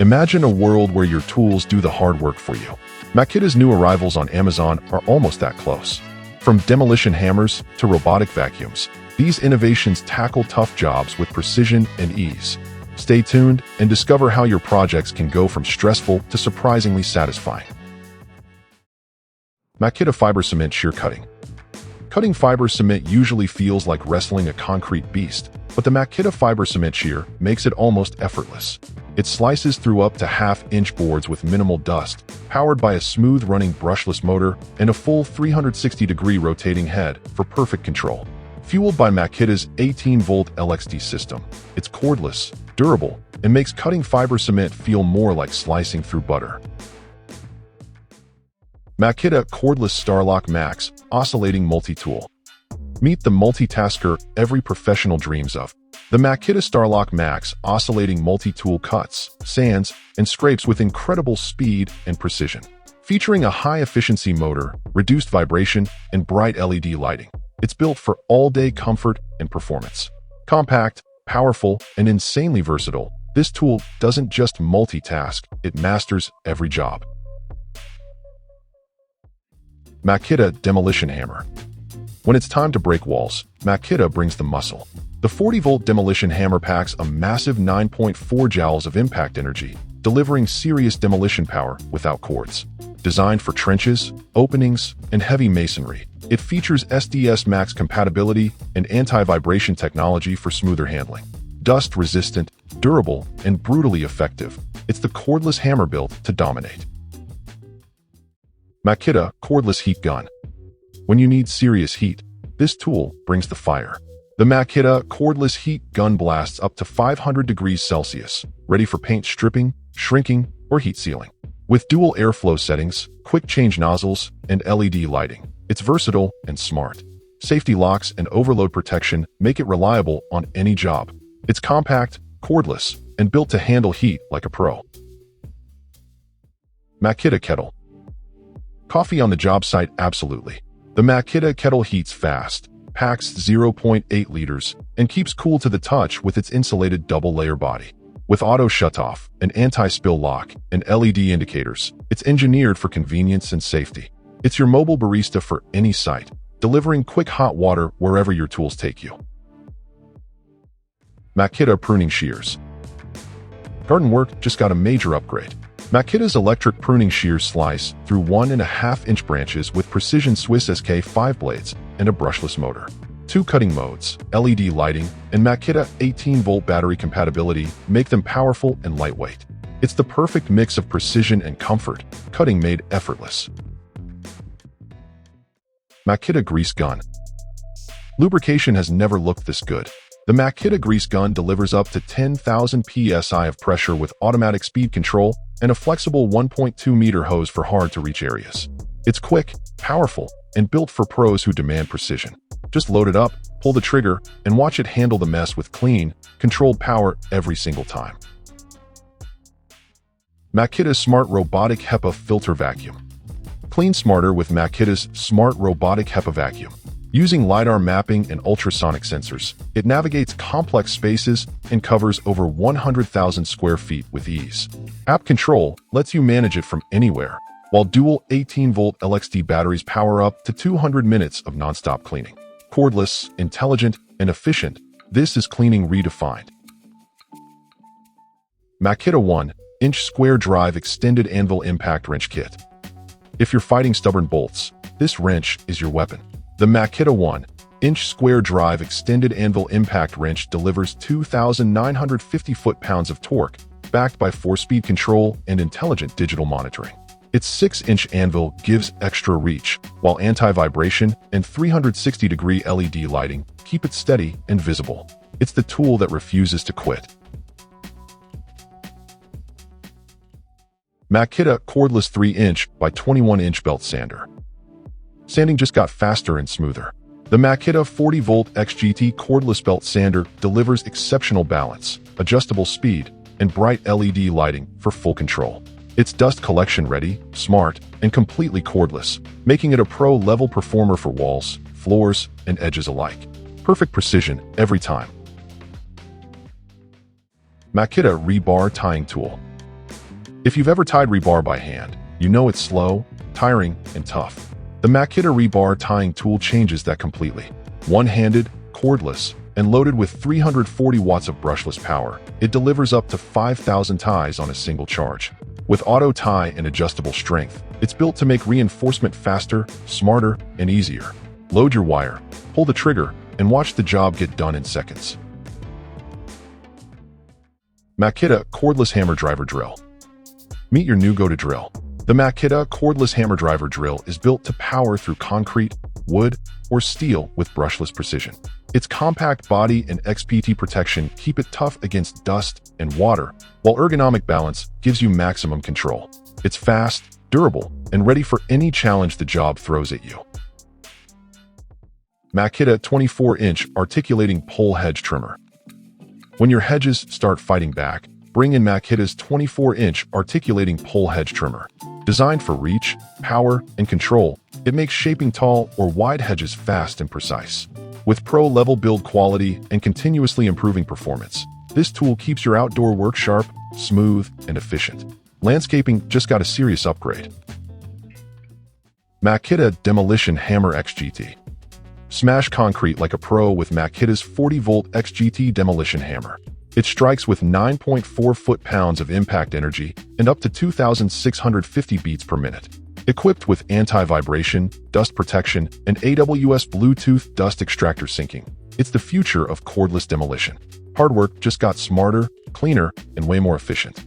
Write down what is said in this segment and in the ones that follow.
Imagine a world where your tools do the hard work for you. Makita's new arrivals on Amazon are almost that close. From demolition hammers to robotic vacuums, these innovations tackle tough jobs with precision and ease. Stay tuned and discover how your projects can go from stressful to surprisingly satisfying. Makita Fiber Cement Shear Cutting. Cutting fiber cement usually feels like wrestling a concrete beast, but the Makita Fiber Cement Shear makes it almost effortless. It slices through up to half-inch boards with minimal dust, powered by a smooth-running brushless motor and a full 360-degree rotating head for perfect control. Fueled by Makita's 18-volt LXD system, it's cordless, durable, and makes cutting fiber cement feel more like slicing through butter. Makita Cordless Starlock Max Oscillating Multi-Tool. Meet the multitasker every professional dreams of. The Makita Starlock Max Oscillating Multi-Tool cuts, sands, and scrapes with incredible speed and precision. Featuring a high-efficiency motor, reduced vibration, and bright LED lighting, it's built for all-day comfort and performance. Compact, powerful, and insanely versatile, this tool doesn't just multitask, it masters every job. Makita Demolition Hammer. When it's time to break walls, Makita brings the muscle. The 40-volt demolition hammer packs a massive 9.4 joules of impact energy, delivering serious demolition power without cords. Designed for trenches, openings, and heavy masonry, it features SDS Max compatibility and anti-vibration technology for smoother handling. Dust-resistant, durable, and brutally effective, it's the cordless hammer built to dominate. Makita Cordless Heat Gun. When you need serious heat, this tool brings the fire. The Makita Cordless Heat Gun blasts up to 500 degrees Celsius, ready for paint stripping, shrinking, or heat sealing. With dual airflow settings, quick change nozzles, and LED lighting, it's versatile and smart. Safety locks and overload protection make it reliable on any job. It's compact, cordless, and built to handle heat like a pro. Makita Kettle. Coffee on the job site? Absolutely. The Makita Kettle heats fast, packs 0.8 liters, and keeps cool to the touch with its insulated double-layer body. With auto shutoff, an anti-spill lock, and LED indicators, it's engineered for convenience and safety. It's your mobile barista for any site, delivering quick hot water wherever your tools take you. Makita Pruning Shears. Garden work just got a major upgrade. Makita's electric pruning shears slice through 1.5-inch branches with precision Swiss SK5 blades and a brushless motor. 2 cutting modes, LED lighting, and Makita 18-volt battery compatibility make them powerful and lightweight. It's the perfect mix of precision and comfort, cutting made effortless. Makita Grease Gun. Lubrication has never looked this good. The Makita Grease Gun delivers up to 10,000 psi of pressure with automatic speed control and a flexible 1.2-meter hose for hard-to-reach areas. It's quick, powerful, and built for pros who demand precision. Just load it up, pull the trigger, and watch it handle the mess with clean, controlled power every single time. Makita's Smart Robotic HEPA Filter Vacuum. Clean smarter with Makita's Smart Robotic HEPA Vacuum. Using LiDAR mapping and ultrasonic sensors, it navigates complex spaces and covers over 100,000 square feet with ease. App control lets you manage it from anywhere, while dual 18-volt LXD batteries power up to 200 minutes of non-stop cleaning. Cordless, intelligent, and efficient, this is cleaning redefined. Makita 1-inch Square Drive Extended Anvil Impact Wrench Kit. If you're fighting stubborn bolts, this wrench is your weapon. The Makita 1-inch Square Drive Extended Anvil Impact Wrench delivers 2,950 foot-pounds of torque, backed by 4-speed control and intelligent digital monitoring. Its 6-inch anvil gives extra reach, while anti-vibration and 360-degree LED lighting keep it steady and visible. It's the tool that refuses to quit. Makita Cordless 3-inch by 21-inch Belt Sander. Sanding just got faster and smoother. The Makita 40-volt XGT cordless belt sander delivers exceptional balance, adjustable speed, and bright LED lighting for full control. It's dust collection ready, smart, and completely cordless, making it a pro-level performer for walls, floors, and edges alike. Perfect precision every time. Makita Rebar Tying Tool. If you've ever tied rebar by hand, you know it's slow, tiring, and tough. The Makita rebar tying tool changes that completely. One-handed, cordless, and loaded with 340 watts of brushless power, it delivers up to 5,000 ties on a single charge. With auto tie and adjustable strength, it's built to make reinforcement faster, smarter, and easier. Load your wire, pull the trigger, and watch the job get done in seconds. Makita Cordless Hammer Driver Drill. Meet your new go-to drill. The Makita Cordless Hammer Driver Drill is built to power through concrete, wood, or steel with brushless precision. Its compact body and XPT protection keep it tough against dust and water, while ergonomic balance gives you maximum control. It's fast, durable, and ready for any challenge the job throws at you. Makita 24-inch Articulating Pole Hedge Trimmer. When your hedges start fighting back, bring in Makita's 24-inch Articulating Pole Hedge Trimmer. Designed for reach, power, and control, it makes shaping tall or wide hedges fast and precise. With pro-level build quality and continuously improving performance, this tool keeps your outdoor work sharp, smooth, and efficient. Landscaping just got a serious upgrade. Makita Demolition Hammer XGT. Smash concrete like a pro with Makita's 40-volt XGT Demolition Hammer. It strikes with 9.4 foot-pounds of impact energy and up to 2,650 beats per minute. Equipped with anti-vibration, dust protection, and AWS Bluetooth dust extractor syncing, it's the future of cordless demolition. Hard work just got smarter, cleaner, and way more efficient.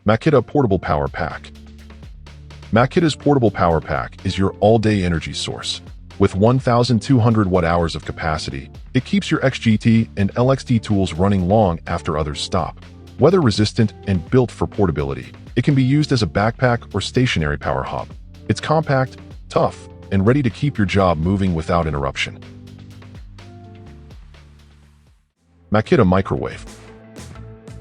Makita Portable Power Pack. Makita's Portable Power Pack is your all-day energy source. With 1,200 watt-hours of capacity, it keeps your XGT and LXT tools running long after others stop. Weather-resistant and built for portability, it can be used as a backpack or stationary power hub. It's compact, tough, and ready to keep your job moving without interruption. Makita Microwave.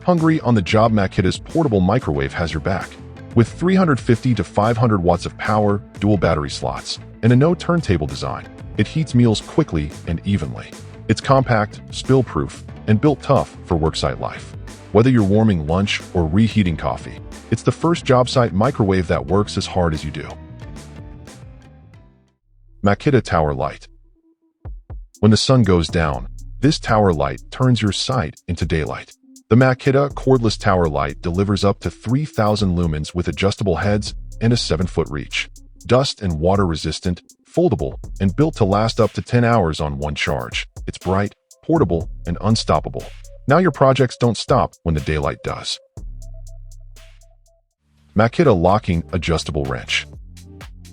Hungry on the job? Makita's portable microwave has your back. With 350 to 500 watts of power, dual battery slots, and a no turntable design, it heats meals quickly and evenly. It's compact, spill-proof, and built tough for worksite life. Whether you're warming lunch or reheating coffee, it's the first job site microwave that works as hard as you do. Makita Tower Light. When the sun goes down, this tower light turns your site into daylight. The Makita Cordless Tower Light delivers up to 3,000 lumens with adjustable heads and a 7-foot reach. Dust and water resistant, foldable, and built to last up to 10 hours on one charge. It's bright, portable, and unstoppable. Now your projects don't stop when the daylight does. Makita Locking Adjustable Wrench.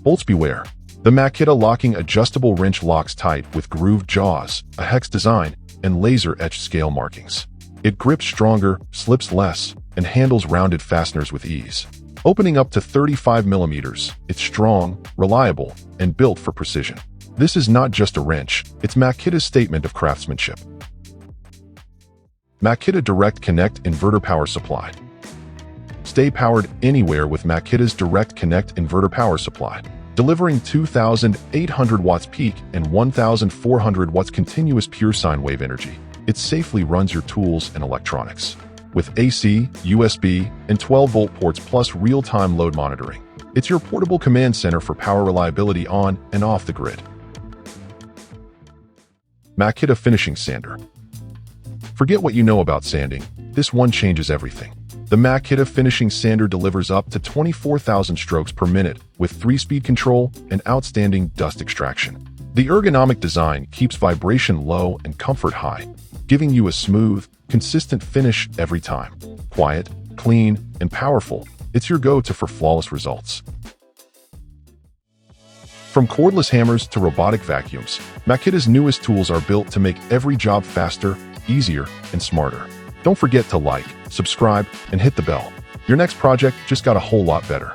Bolts beware. The Makita Locking Adjustable Wrench locks tight with grooved jaws, a hex design, and laser-etched scale markings. It grips stronger, slips less, and handles rounded fasteners with ease. Opening up to 35 millimeters, it's strong, reliable, and built for precision. This is not just a wrench, it's Makita's statement of craftsmanship. Makita Direct Connect Inverter Power Supply. Stay powered anywhere with Makita's Direct Connect Inverter Power Supply. Delivering 2,800 watts peak and 1,400 watts continuous pure sine wave energy, it safely runs your tools and electronics. With AC, USB, and 12-volt ports plus real-time load monitoring, it's your portable command center for power reliability on and off the grid. Makita Finishing Sander. Forget what you know about sanding, this one changes everything. The Makita Finishing Sander delivers up to 24,000 strokes per minute with 3-speed control and outstanding dust extraction. The ergonomic design keeps vibration low and comfort high, giving you a smooth, consistent finish every time. Quiet, clean, and powerful, it's your go-to for flawless results. From cordless hammers to robotic vacuums, Makita's newest tools are built to make every job faster, easier, and smarter. Don't forget to like, subscribe, and hit the bell. Your next project just got a whole lot better.